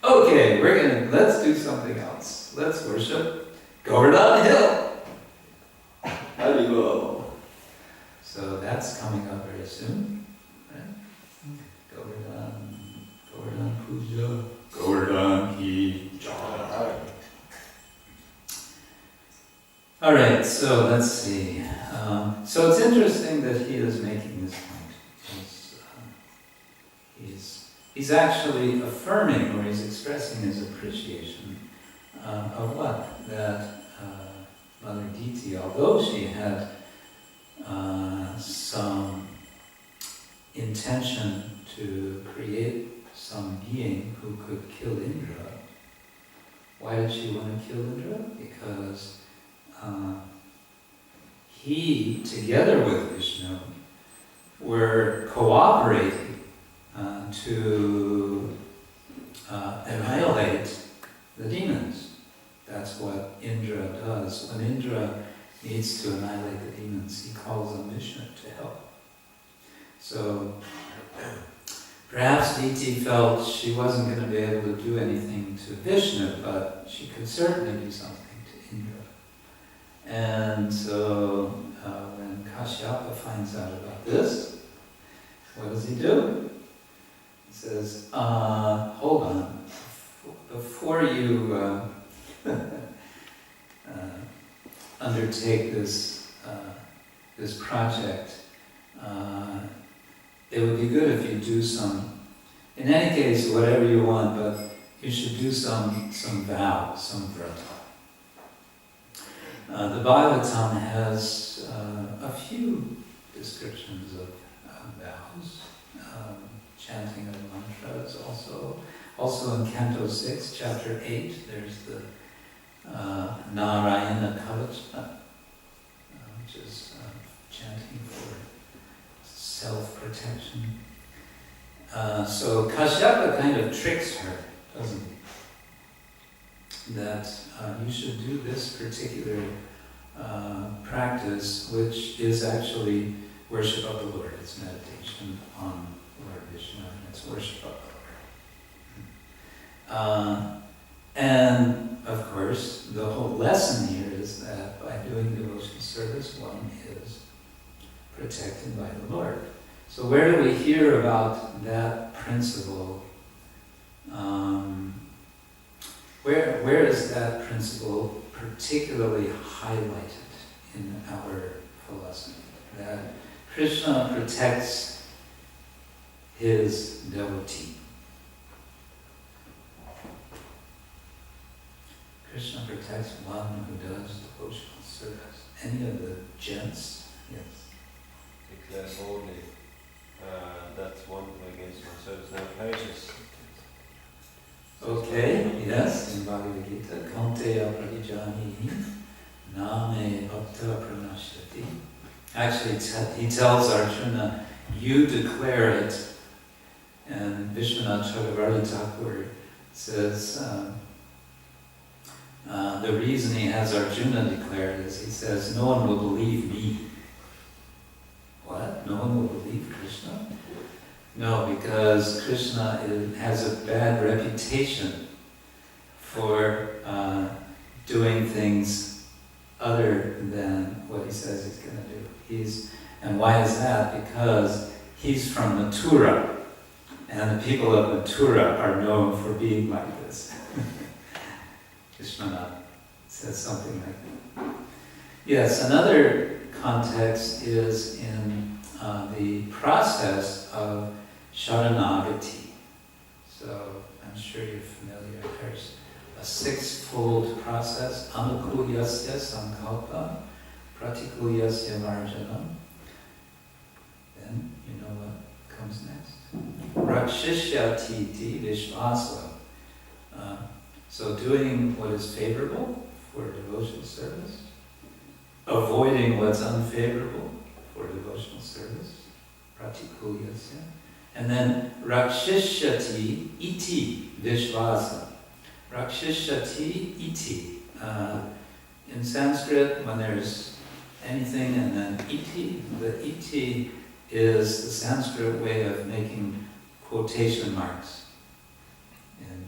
okay, let's do something else. Let's worship Govardhan Hill. Haribo. So that's coming up very soon, right? Govardhan Puja, Govardhan Ki Jai. All right, so let's see. So it's interesting that he is making this point, because he's actually affirming, or he's expressing his appreciation of what? That Mother Diti, although she had some intention to create some being who could kill Indra. Why did she want to kill Indra? Because he, together with Vishnu, were cooperating to annihilate the demons. That's what Indra does. When Indra needs to annihilate the demons, he calls on Vishnu to help. So perhaps Diti felt she wasn't going to be able to do anything to Vishnu, but she could certainly do something to Indra. And so when Kashyapa finds out about this, what does he do? He says, hold on, before you undertake this project, it would be good if you do some, in any case, whatever you want, but you should do some vow, some vrata. The Bhagavatam has a few descriptions of vows, chanting of mantras also. Also in Canto 6, Chapter 8, there's the Narayana Kavacha, which is chanting for self-protection. So Kashyapa kind of tricks her, doesn't he? That you should do this particular practice, which is actually worship of the Lord. It's meditation on Lord Vishnu, and it's worship of the Lord. And of course, the whole lesson here is that by doing devotional service, one is protected by the Lord. So where do we hear about that principle? Where is that principle particularly highlighted in our philosophy? That Krishna protects his devotee. Krishna protects one who does devotional service. Any of the gents? Yes. Declares boldly that one who against my service never perishes. Okay, yes, in Bhagavad Gita, Kaunteya Pradijanihi Name Bhakta Pranashyati. Actually, he tells Arjuna, you declare it. And Vishwanath Chakravarti Thakur says, the reason he has Arjuna declare it is he says, no one will believe me. What? No one will believe Krishna? No, because Krishna has a bad reputation for doing things other than what he says he's going to do. And why is that? Because he's from Mathura, and the people of Mathura are known for being like this. Krishna says something like that. Yes, another context is in the process of Sharanagati. So I'm sure you're familiar. There's a six-fold process. Anukulyasya sankalpa, pratikulyasya marjanam. Then you know what comes next. Rakshishyatiti vishvasa. So doing what is favorable for devotional service, avoiding what's unfavorable for devotional service, pratikulyasya. And then rakshishyati iti vishvasa. Rakshishyati iti. In Sanskrit, when there's anything and then iti, the iti is the Sanskrit way of making quotation marks in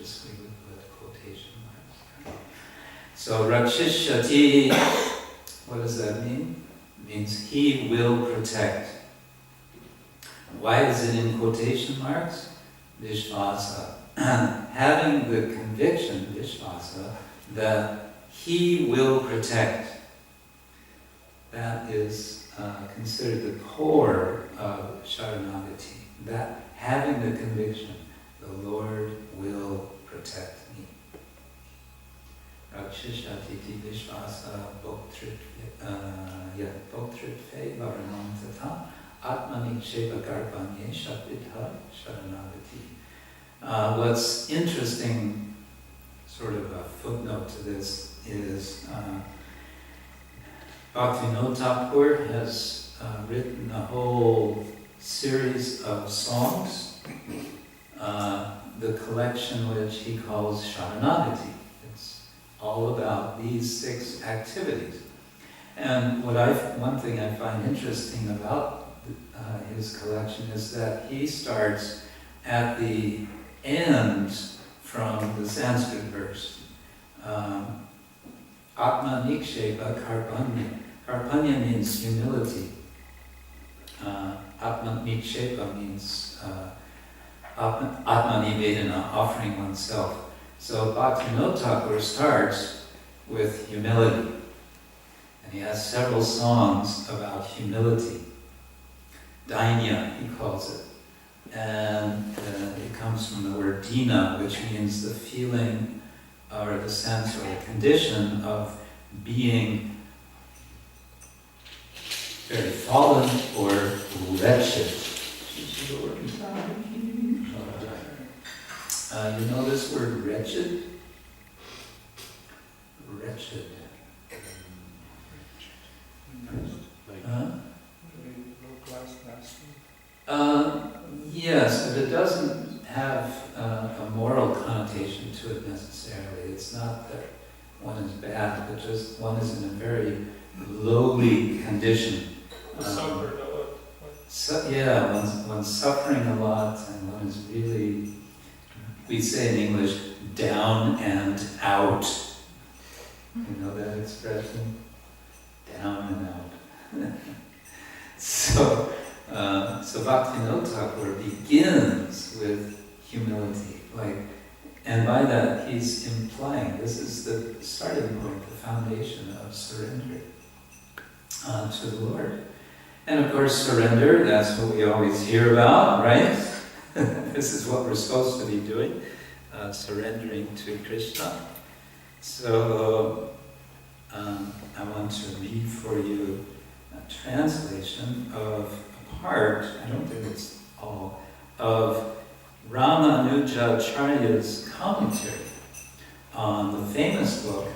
capricious, we would put quotation marks. So Rakshishyati, what does that mean? It means he will protect. Why is it in quotation marks? Vishvasa. Having the conviction, Vishvasa, that he will protect. That is considered the core of Sharanagati. That having the conviction, the Lord will protect me. Rakshishati Vishvasa Bhoktritve Varanam Tata Atmani Sheva Garbhanye Shatvidha Sharanagati. What's interesting, sort of a footnote to this, is Bhaktivinoda Thakur has written a whole series of songs, the collection which he calls Sharanagati. It's all about these 6 activities. And one thing I find interesting about his collection is that he starts at the end from the Sanskrit verse. Atma Niksheva Karpanya. Karpanya means humility. Atma Niksheva means Atma Nivedana, offering oneself. So Bhaktivinoda Thakur starts with humility. And he has several songs about humility. Dainya, he calls it. And it comes from the word dina, which means the feeling or the sense or the condition of being very fallen or wretched. You know this word wretched? Wretched. Yes, but it doesn't have a moral connotation to it necessarily. It's not that one is bad, but just one is in a very lowly condition. One's suffering a lot, and one is really, we say in English, down and out. You know that expression? Down and out. So Bhaktivinoda Thakur begins with humility, and by that he's implying this is the starting point, the foundation of surrender to the Lord. And of course, surrender, that's what we always hear about, right? This is what we're supposed to be doing, surrendering to Krishna. So I want to read for you a translation of a part, I don't think it's all, of Ramanujacharya's commentary on the famous book,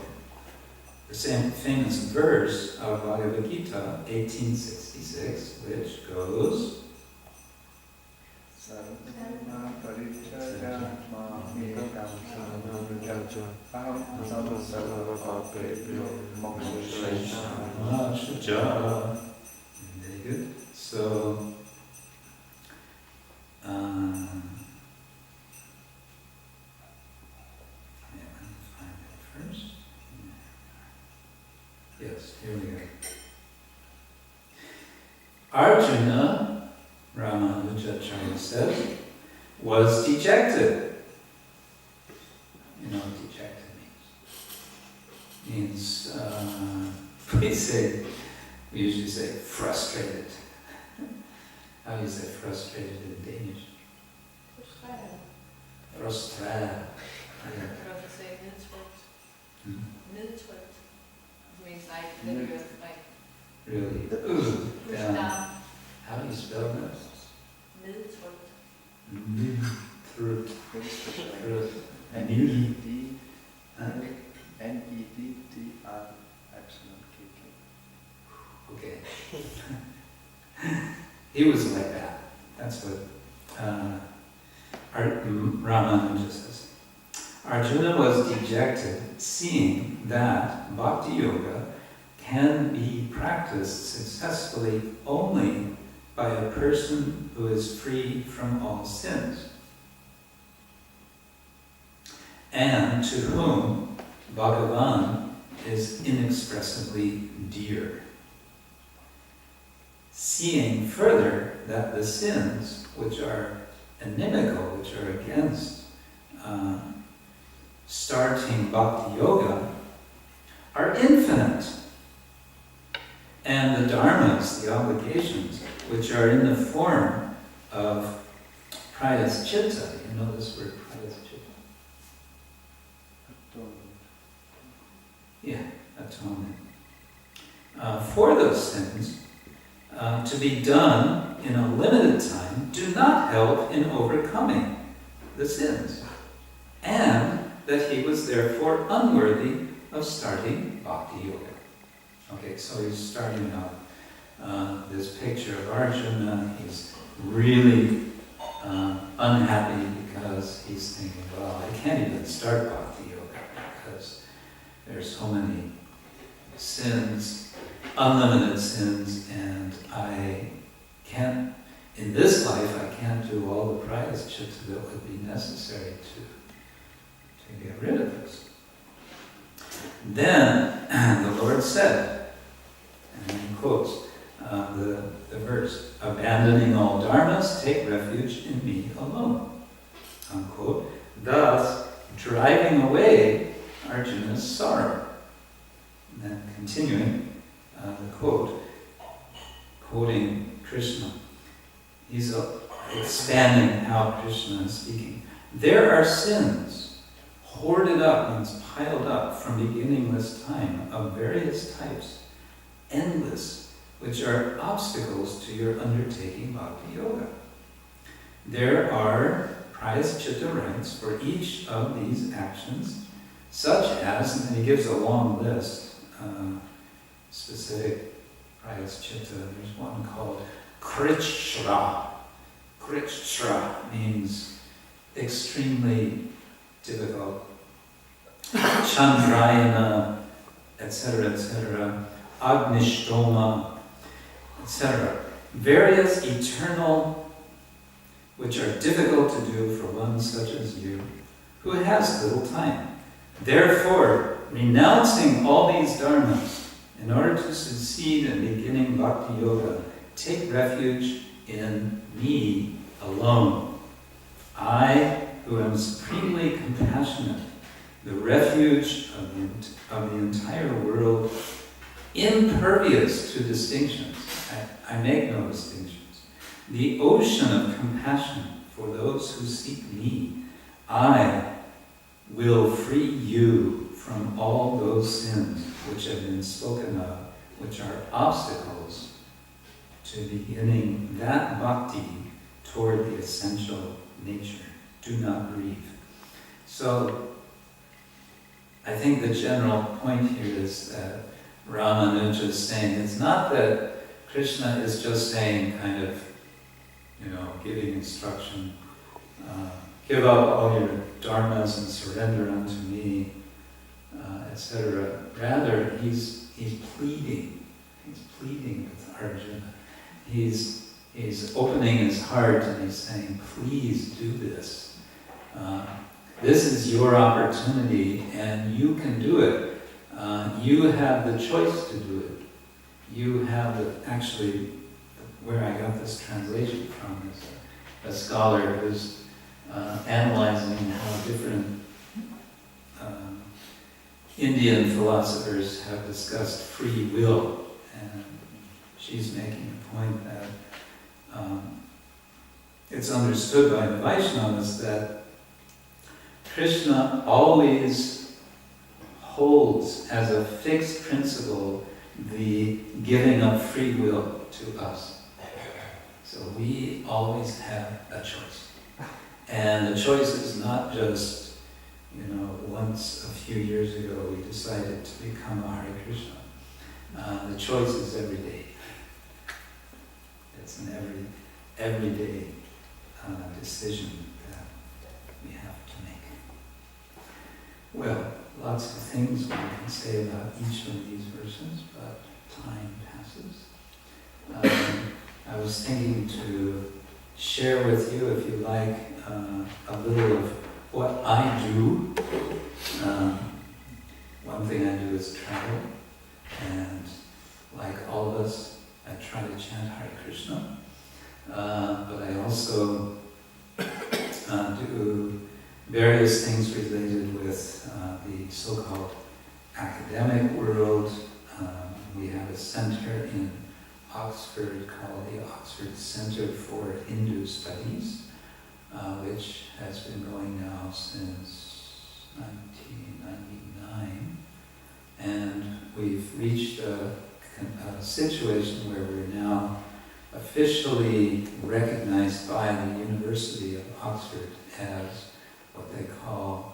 the same famous verse of Bhagavad Gita, 1866, which goes, very good. So, find it first. Yes, here we go. Arjuna, Ramanujacharya says, was dejected. You know what dejected means? We usually say frustrated. How do you say frustrated in Danish? Frustrated. Nedtrykt means like that you're like really pushed down. How do you spell that? Nedtrykt. Through N-E-D-D-R Okay. He was like that. That's what Ramanuja says. Arjuna was dejected, seeing that Bhakti Yoga can be practiced successfully only by a person who is free from all sins. and to whom Bhagavan is inexpressibly dear. Seeing further that the sins which are inimical, which are against starting bhakti yoga, are infinite. And the dharmas, the obligations, which are in the form of prayaschita. You know this word prayaschita? Yeah, atonement. For those sins, to be done in a limited time, do not help in overcoming the sins. And that he was therefore unworthy of starting bhakti yoga. Okay, so he's starting out this picture of Arjuna. He's really unhappy because he's thinking, well, I can't even start bhakti yoga because there's so many sins, unlimited sins, and I can't, in this life, I can't do all the prayaschita that would be necessary to get rid of this. Then the Lord said, and he quotes the verse, abandoning all dharmas, take refuge in me alone, unquote, thus driving away Arjuna's sorrow. And then continuing the quote, quoting Krishna, he's expanding how Krishna is speaking. There are sins hoarded up, means piled up from beginningless time of various types, endless, which are obstacles to your undertaking bhakti yoga. There are prayaschita rites for each of these actions, such as, and he gives a long list, specific prayaschita. There's one called Ksetra. Ksetra means extremely difficult. Chandrayana, etc., Agnishtoma, etc. Various eternal, which are difficult to do for one such as you, who has little time. Therefore, renouncing all these dharmas, in order to succeed in beginning bhakti yoga, take refuge in me alone. I, who am supremely compassionate, the refuge of the entire world, impervious to distinctions. I make no distinctions. The ocean of compassion for those who seek me. I will free you from all those sins which have been spoken of, which are obstacles to beginning that bhakti toward the essential nature. Do not grieve. So, I think the general point here is that Ramanuja is saying it's not that Krishna is just saying kind of, giving instruction, give up all your dharmas and surrender unto me, etc. Rather, he's pleading. He's pleading with Arjuna. He's opening his heart and he's saying, please do this. This is your opportunity and you can do it. You have the choice to do it. You have actually, where I got this translation from is a scholar who's analyzing how different Indian philosophers have discussed free will. And she's making a point that it's understood by the Vaishnavas that Krishna always holds as a fixed principle the giving of free will to us. So we always have a choice. And the choice is not just, once a few years ago we decided to become a Hare Krishna. The choice is every day. It's an everyday decision that we have to make. Well, lots of things one can say about each of these verses, but time passes. I was thinking to share with you, if you like, a little of what I do is travel, and like all of us, I try to chant Hare Krishna, but I also do various things related with the so-called academic world. We have a center in Oxford called the Oxford Center for Hindu Studies, which has been going now since 1999. And we've reached a situation where we're now officially recognized by the University of Oxford as what they call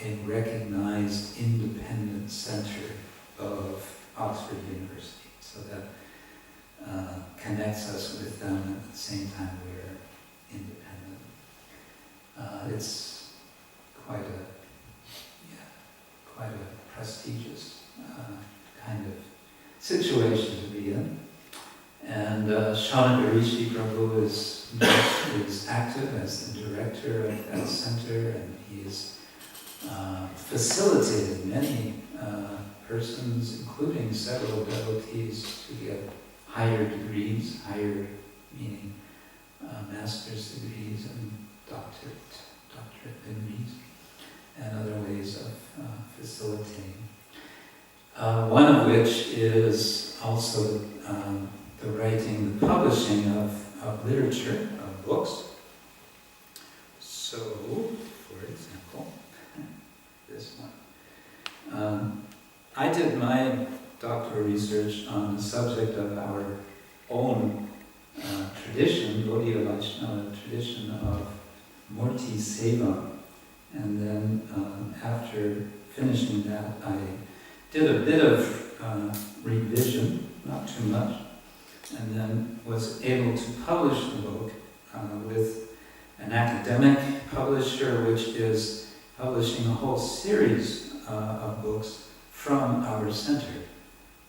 a recognized independent center of Oxford University. So that connects us with them at the same time we're independent. It's quite a prestigious kind of situation to be in. And Shanagarishi Prabhu is active as the director of that center, and he's facilitated many persons, including several devotees, to get higher degrees, higher meaning master's degrees and doctorate degrees, and other ways of facilitating. One of which is also the writing, the publishing of literature, of books. So, for example, this one. I did my doctoral research on the subject of our own tradition, Gaudiya Vaishnava tradition of Murti Seva. And then after finishing that, I did a bit of revision, not too much, and then was able to publish the book with an academic publisher, which is publishing a whole series of books from our center.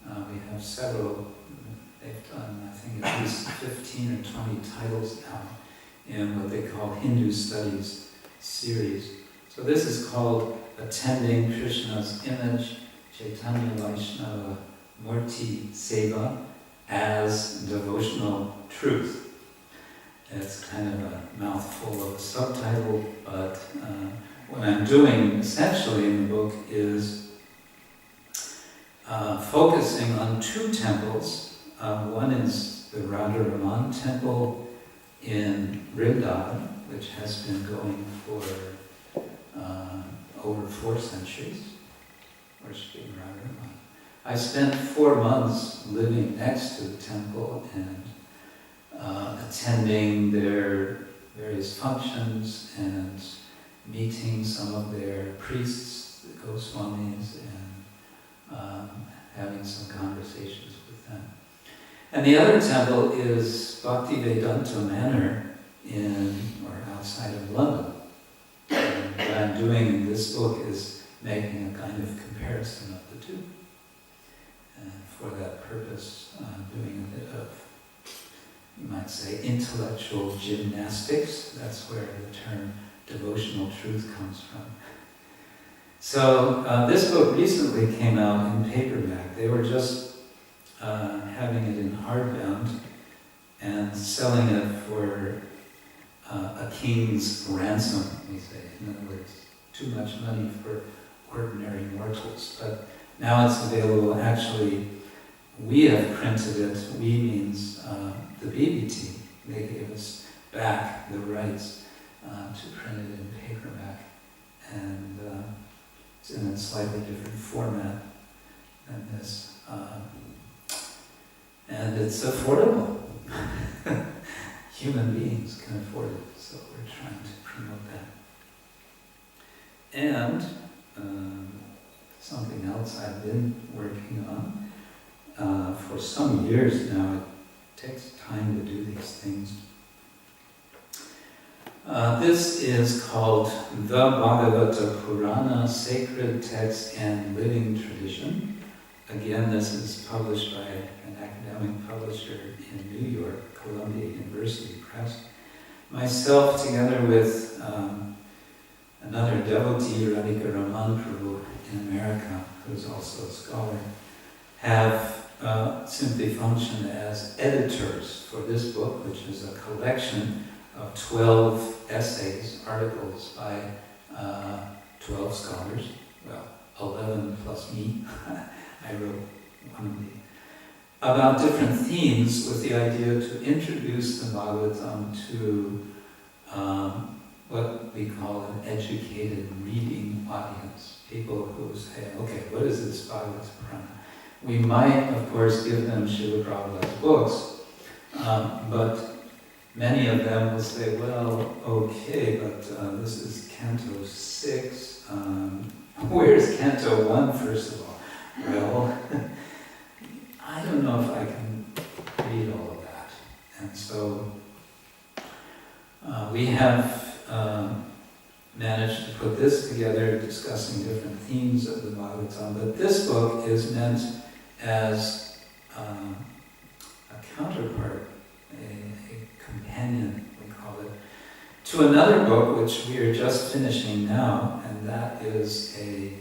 We have several, they've done, I think, at least 15 or 20 titles now in what they call Hindu Studies series. So this is called Attending Krishna's Image, Chaitanya Vaishnava Murti Seva as Devotional Truth. It's kind of a mouthful of a subtitle, but what I'm doing essentially in the book is focusing on two temples. One is the Radha Raman temple in Vrindavan, which has been going for over 4 centuries, worshipping Radha Raman. I spent 4 months living next to the temple and attending their various functions and meeting some of their priests, the Goswamis, and having some conversations with them. And the other temple is Bhaktivedanta Manor outside of London. And what I'm doing in this book is making a kind of comparison of the two. And for that purpose, I'm doing a bit of, you might say, intellectual gymnastics. That's where the term devotional truth comes from. So this book recently came out in paperback. They were just having it in hardbound and selling it for a king's ransom, we say. In other words, too much money for ordinary mortals. But now it's available. Actually, we have printed it. We means the BBT. They gave us back the rights to print it in paperback. And it's in a slightly different format than this. And it's affordable. Human beings can afford it, so we're trying to promote that. And something else I've been working on for some years now. It takes time to do these things. This is called The Bhagavata Purana, Sacred Text and Living Tradition. Again, this is published by an academic publisher in New York, Columbia University Press. Myself, together with another devotee, Radhika Raman Prabhu, in America, who's also a scholar, have simply functioned as editors for this book, which is a collection of 12 essays, articles by 12 scholars, well, 11 plus me. I wrote one of the, about different themes with the idea to introduce the Bhagavatam to what we call an educated reading audience. People who say, okay, what is this Bhagavad Purana? We might, of course, give them Srila Prabhupada's books, but many of them will say, well, okay, but this is Canto 6. Where's Canto 1, first of all? Well, I don't know if I can read all of that. And so we have managed to put this together, discussing different themes of the Bhagavatam. But this book is meant as a counterpart, a companion, we call it, to another book which we are just finishing now, and that is a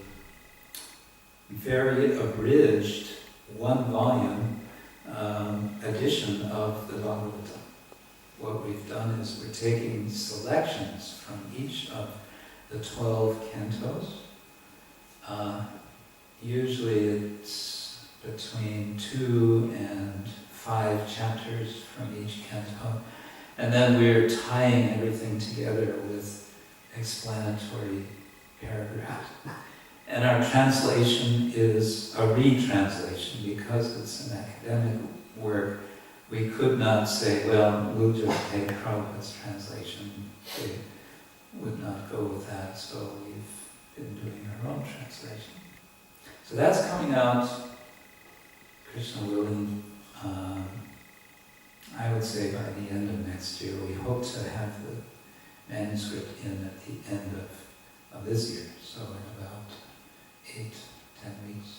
very abridged, one-volume edition of the Bhagavatam. What we've done is we're taking selections from each of the 12 cantos. Usually it's between 2 and 5 chapters from each canto. And then we're tying everything together with explanatory paragraphs. And our translation is a retranslation because it's an academic work. We could not say, well, we'll just take Prabhupada's translation. They would not go with that, so we've been doing our own translation. So that's coming out, Krishna willing, I would say by the end of next year. We hope to have the manuscript in at the end of this year, so in about 8-10 weeks.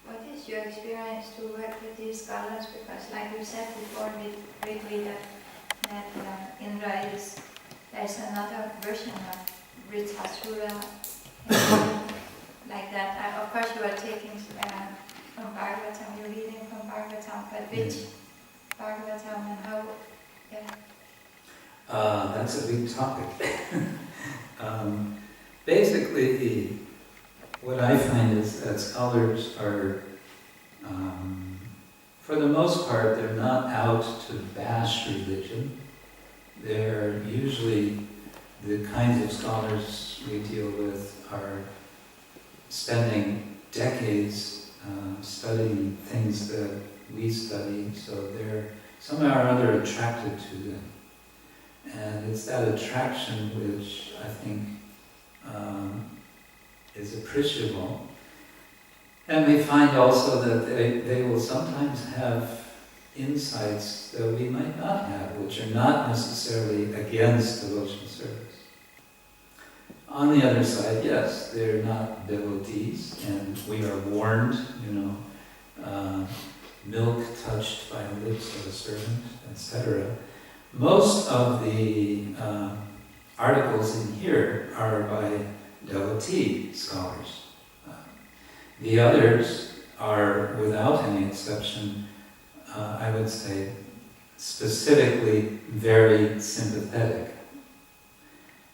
What is your experience to work with these scholars? Because like you said before, we read that Indra there's another version of Vritrasura, like that. Of course you are taking from Bhagavatam, you're reading from Bhagavatam, but which Bhagavatam and how, That's a big topic. Basically, what I find is that scholars are, for the most part, they're not out to bash religion. They're usually the kinds of scholars we deal with are spending decades studying things that we study, so they're somehow or other attracted to them. And it's that attraction which I think is appreciable. And we find also that they will sometimes have insights that we might not have, which are not necessarily against devotional service. On the other side, yes, they're not devotees, and we are warned, milk touched by the lips of a servant, etc. Most of the articles in here are by devotee scholars. The others are, without any exception, I would say, specifically very sympathetic.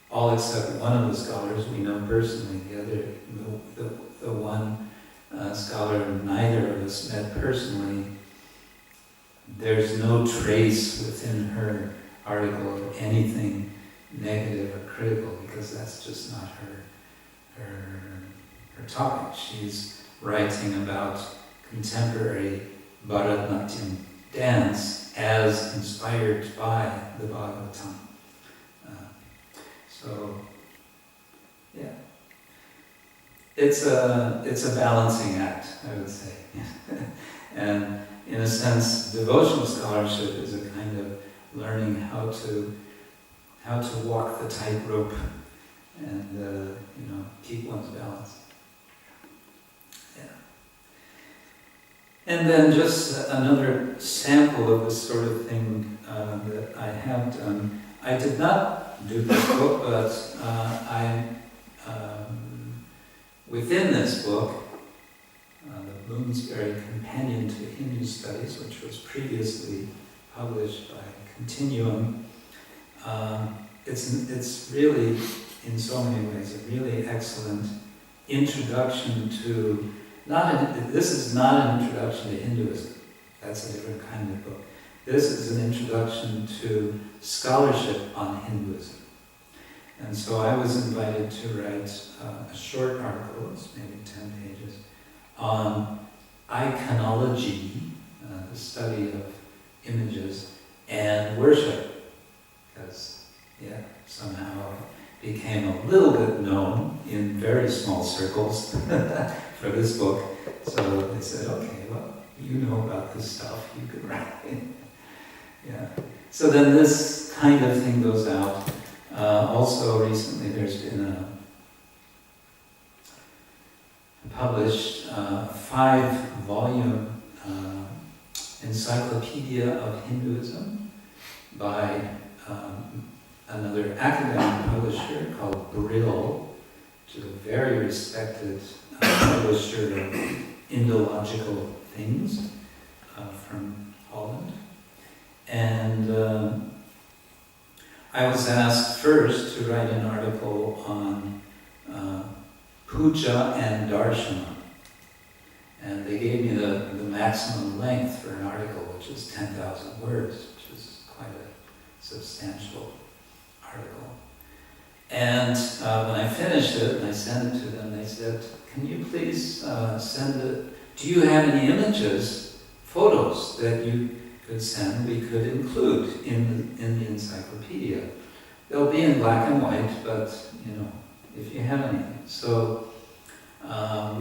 All except one of the scholars we know personally. The other, the one scholar neither of us met personally. There's no trace within her article of anything negative or critical, because that's just not her topic. She's writing about contemporary Bharatanatyam dance as inspired by the Bhagavatam. So, yeah, it's a balancing act, I would say. And in a sense, devotional scholarship is a kind of learning how to walk the tightrope and keep one's balance. Yeah. And then just another sample of this sort of thing that I have done. I did not do this book, but I within this book, the Bloomsbury Companion to Hindu Studies, which was previously published by Continuum, it's really, in so many ways, a really excellent introduction to, this is not an introduction to Hinduism. That's a different kind of book. This is an introduction to scholarship on Hinduism. And so I was invited to write a short article, it's maybe 10 pages, on iconology, the study of images, and worship, because, somehow it became a little bit known in very small circles for this book. So they said, okay, well, you know about this stuff, you could write it. So then this kind of thing goes out. Also recently there's been a published 5-volume encyclopedia of Hinduism by another academic publisher called Brill, which is a very respected publisher of Indological things from Holland. And I was asked first to write an article on puja and darshana. And they gave me the maximum length for an article, which is 10,000 words, which is quite a substantial article. And when I finished it and I sent it to them, they said, can you please send it, do you have any images, photos that you could send, we could include in the encyclopedia. They'll be in black and white, but if you have anything. So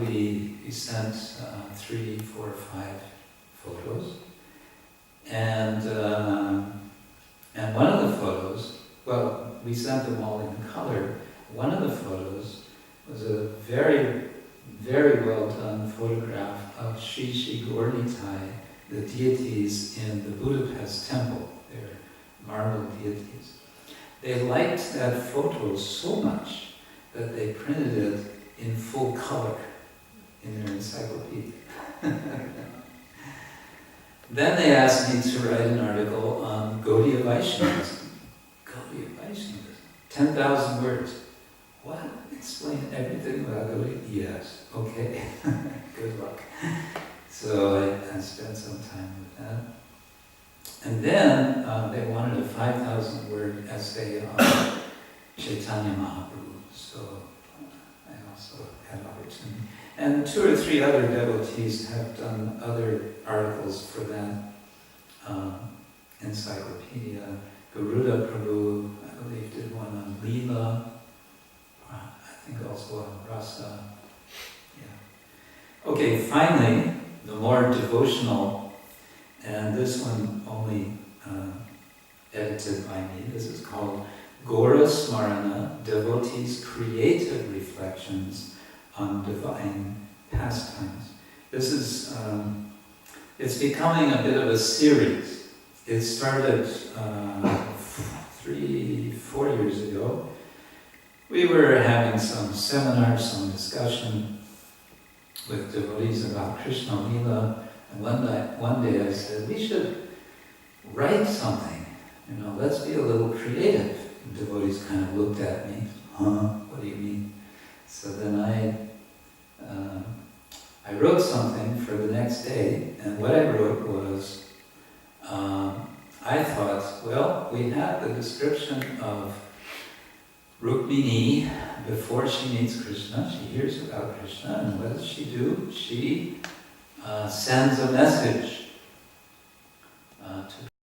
we sent 3, 4, 5 photos, and one of the photos, well, we sent them all in color. One of the photos was a very, very well done photograph of Sri Gaura, the deities in the Budapest temple. They're marble deities. They liked that photo so much that they printed it in full color in their encyclopedia. Then they asked me to write an article on Gaudiya Vaishnavism. Gaudiya Vaishnavism, 10,000 words. What? Explain everything about Gaudiya? Yes, okay, good luck. So I spent some time with that. And then they wanted a 5,000 word essay on Chaitanya Mahaprabhu. So I also had opportunity. And 2 or 3 other devotees have done other articles for that encyclopedia. Garuda Prabhu, I believe, did one on Leela. I think also on Rasa. Yeah. Okay, finally, the more devotional, and this one only edited by me. This is called Gaura Smarana, Devotees' Creative Reflections on Divine Pastimes. This is, it's becoming a bit of a series. It started 3, 4 years ago. We were having some seminars, some discussion with devotees about Krishna Lila, and one day I said, we should write something, let's be a little creative. And devotees kind of looked at me, what do you mean? So then I wrote something for the next day, and what I wrote was, I thought, well, we have the description of Rukmini before she meets Krishna. She hears about Krishna, and what does she do? She sends a message